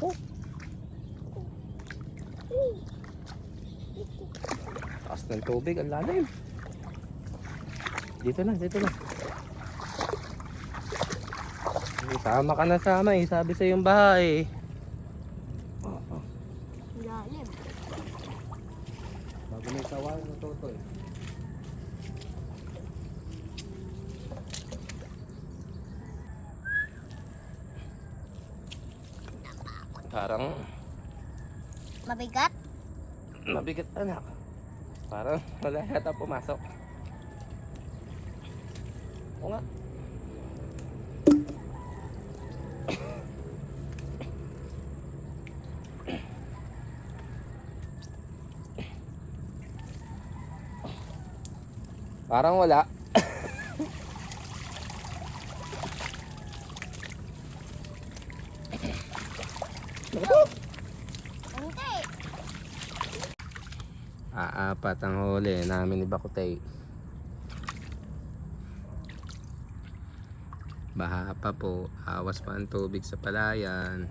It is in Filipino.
Oh. Taas ng tubig, ang lalim. Dito na, dito na. Sama ka na sama eh, sabi sa yung bahay. Lalim. Bago may sawa ng totoy. Parang Mabigat? mabigat anak. Parang wala yata pumasok. O nga. Parang wala. Hindi. Apat ang huli namin ni Bakutay. Baha pa po, awas pa ang tubig sa palayan.